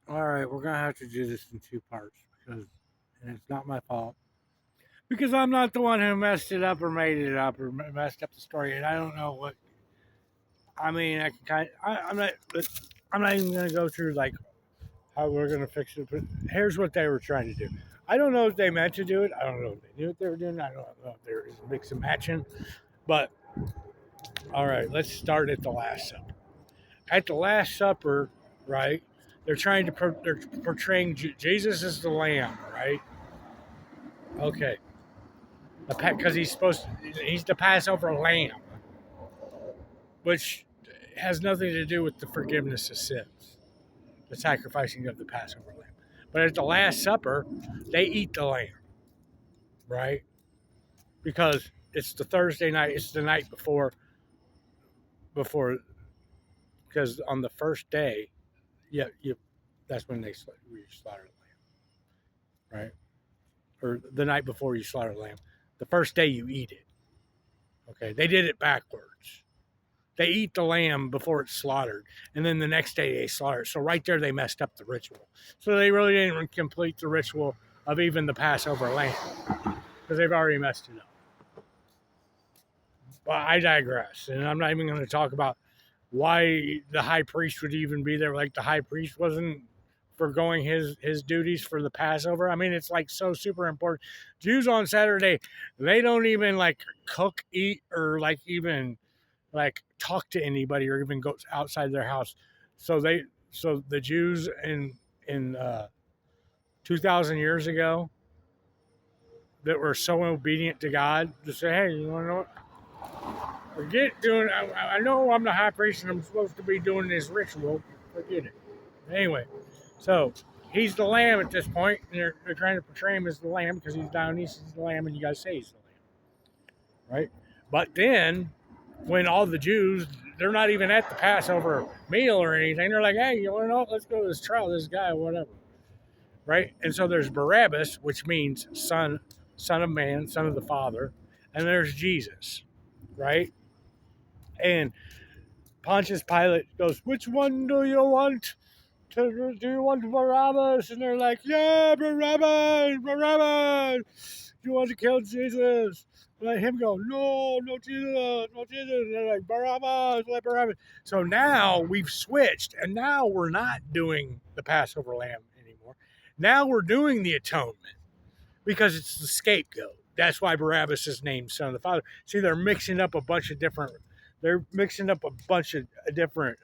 All right, we're gonna have to do this in two parts and it's not my fault because I'm not the one who messed it up or made it up or messed up the story, and I don't know what. I mean, I can kind. I'm not even gonna go through like how we're gonna fix it. But here's what they were trying to do. I don't know if they meant to do it. I don't know if they knew what they were doing. I don't know if there is a mix and matching. But all right, let's start at the Last Supper. At the Last Supper, right? They're trying to they're portraying Jesus as the Lamb, right? Okay, because he's the Passover lamb, which has nothing to do with the forgiveness of sins, the sacrificing of the Passover lamb. But at the Last Supper, they eat the lamb, right? Because it's the Thursday night. It's the night before because on the first day, yeah, that's when we slaughter the lamb, right? Or the night before you slaughter the lamb. The first day you eat it. Okay, they did it backwards. They eat the lamb before it's slaughtered, and then the next day they slaughter it. So right there, they messed up the ritual. So they really didn't complete the ritual of even the Passover lamb because they've already messed it up. But I digress, and I'm not even going to talk about why the high priest would even be there. Like the high priest wasn't forgoing his duties for the Passover. I mean, it's like so super important. Jews on Saturday, they don't even like cook, eat, or like even like talk to anybody or even go outside their house. So the Jews in 2,000 years ago that were so obedient to God to say, hey, you want to know what? Forget doing. I know I'm the high priest and I'm supposed to be doing this ritual. Forget it. Anyway, so he's the lamb at this point, and they're trying to portray him as the lamb because he's Dionysus the lamb, and you guys say he's the lamb, right? But then when all the Jews, they're not even at the Passover meal or anything. They're like, hey, you want to know? Let's go to this trial, this guy, whatever, right? And so there's Barabbas, which means son of man, son of the Father, and there's Jesus, right? And Pontius Pilate goes, which one do you want? Do you want Barabbas? And they're like, yeah, Barabbas, Barabbas. You want to kill Jesus? Let him go. No, no Jesus, no Jesus. And they're like, Barabbas, let Barabbas. So now we've switched, and now we're not doing the Passover lamb anymore. Now we're doing the atonement because it's the scapegoat. That's why Barabbas is named Son of the Father. See, they're mixing up a bunch of different. They're mixing up a bunch of different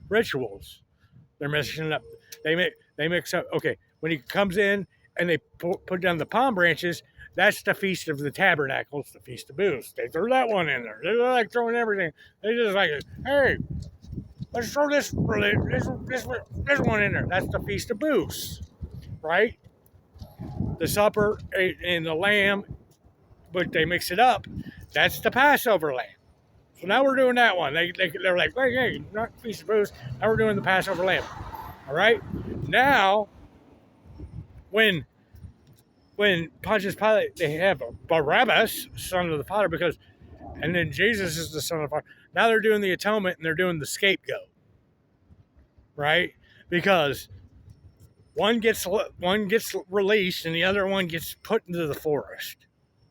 rituals. They're mixing up. They mix up. Okay, when he comes in and they put down the palm branches, that's the Feast of the Tabernacles, the Feast of Booths. They throw that one in there. They're like throwing everything. They just like, hey, let's throw this one in there. That's the Feast of Booths, right? The supper and the lamb, but they mix it up. That's the Passover lamb. So now we're doing that one. They're like, hey, not Feast of Booths. Now we're doing the Passover lamb. All right. Now, when Pontius Pilate, they have Barabbas, son of the Father, and then Jesus is the son of the Father. Now they're doing the atonement and they're doing the scapegoat, right? Because one gets released and the other one gets put into the forest.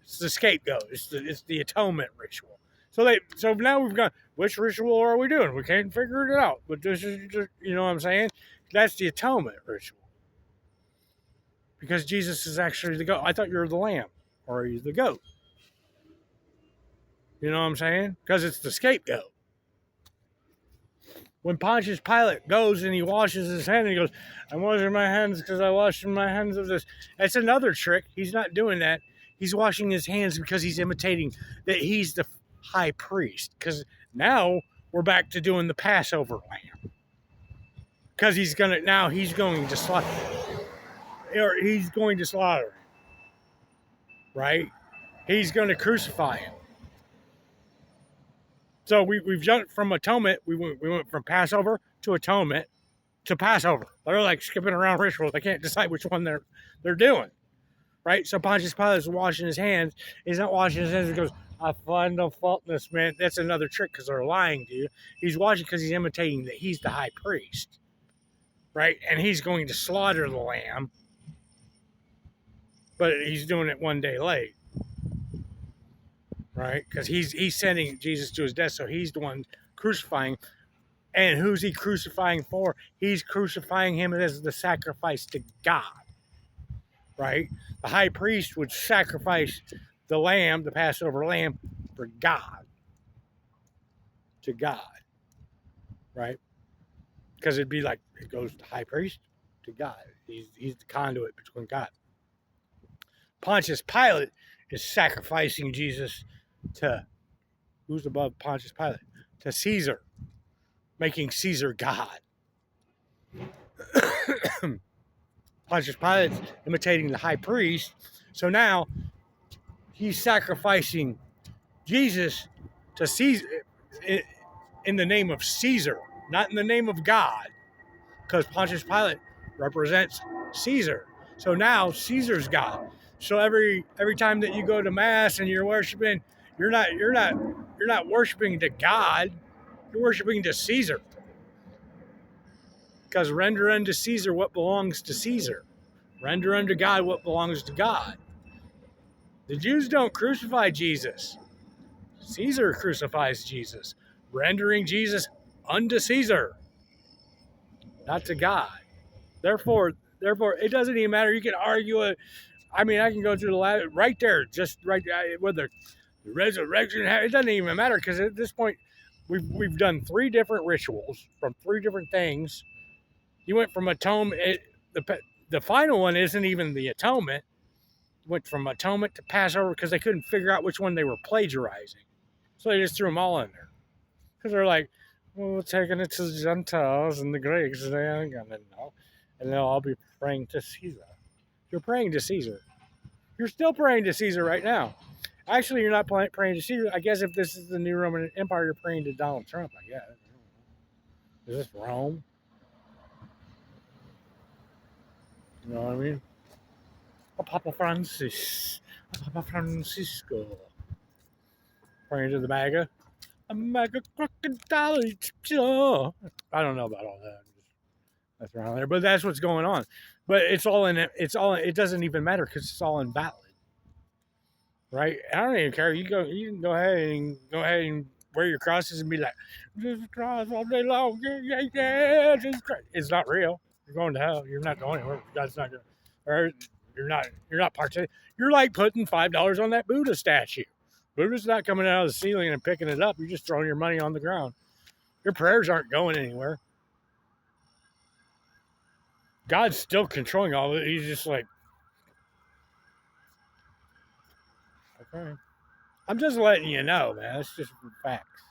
It's the scapegoat. It's the atonement ritual. So now we've got, which ritual are we doing? We can't figure it out. But this is just, you know what I'm saying? That's the atonement ritual. Because Jesus is actually the goat. I thought you were the lamb, or are you the goat? You know what I'm saying? Because it's the scapegoat. When Pontius Pilate goes and he washes his hands, and he goes, I'm washing my hands because I washed my hands of this. That's another trick. He's not doing that. He's washing his hands because he's imitating that he's the high priest. Because now we're back to doing the Passover lamb. Because he's going to slaughter, right? He's going to crucify him. So we've jumped from atonement. We went from Passover to atonement to Passover. They're like skipping around rituals. They can't decide which one they're doing, right? So Pontius Pilate is washing his hands. He's not washing his hands. He goes, I find no fault in this man. That's another trick because they're lying to you. He's washing because he's imitating that he's the high priest. right? And he's going to slaughter the lamb, but he's doing it one day late, right? Because he's sending Jesus to his death, so he's the one crucifying. And who's he crucifying for? He's crucifying him as the sacrifice to God, right? The high priest would sacrifice the lamb, the Passover lamb, for God, to God, right? Because it'd be like, it goes to high priest to God. He's the conduit between God. Pontius Pilate is sacrificing Jesus to, who's above Pontius Pilate? To Caesar, making Caesar God. Pontius Pilate's imitating the high priest. So now he's sacrificing Jesus to Caesar in the name of Caesar, not in the name of God, because Pontius Pilate represents Caesar. So now Caesar's God. So every time that you go to mass and you're worshiping, you're not worshiping to God, you're worshiping to Caesar. Because render unto Caesar what belongs to Caesar. Render unto God what belongs to God. The Jews don't crucify Jesus. Caesar crucifies Jesus, rendering Jesus unto Caesar, not to God. Therefore, it doesn't even matter. You can argue it. I mean, I can go through the last, right there, just right whether the resurrection. It doesn't even matter because at this point, we've done 3 different rituals from 3 different things. You went from atonement. The final one isn't even the atonement. Went from atonement to Passover because they couldn't figure out which one they were plagiarizing. So they just threw them all in there. Because they're like, well, we're taking it to the Gentiles and the Greeks, and they ain't going to know. And they'll all be praying to Caesar. You're praying to Caesar. You're still praying to Caesar right now. Actually, you're not praying to Caesar. I guess if this is the new Roman Empire, you're praying to Donald Trump, I guess. Is this Rome? You know what I mean? Oh, Papa Francis. Papa Francisco. Praying to the MAGA. A MAGA crocodile. I don't know about all that. That's around there, but that's what's going on. But it's all in it. It doesn't even matter because it's all invalid, right? I don't even care. You can go ahead and wear your crosses and be like, Jesus Christ all day long. Yeah, Jesus Christ. It's not real. You're going to hell. You're not going anywhere. God's not going. Or you're not participating. You're like putting $5 on that Buddha statue. Buddha's not coming out of the ceiling and picking it up. You're just throwing your money on the ground. Your prayers aren't going anywhere. God's still controlling all of it. He's just like, okay. I'm just letting you know, man. It's just facts.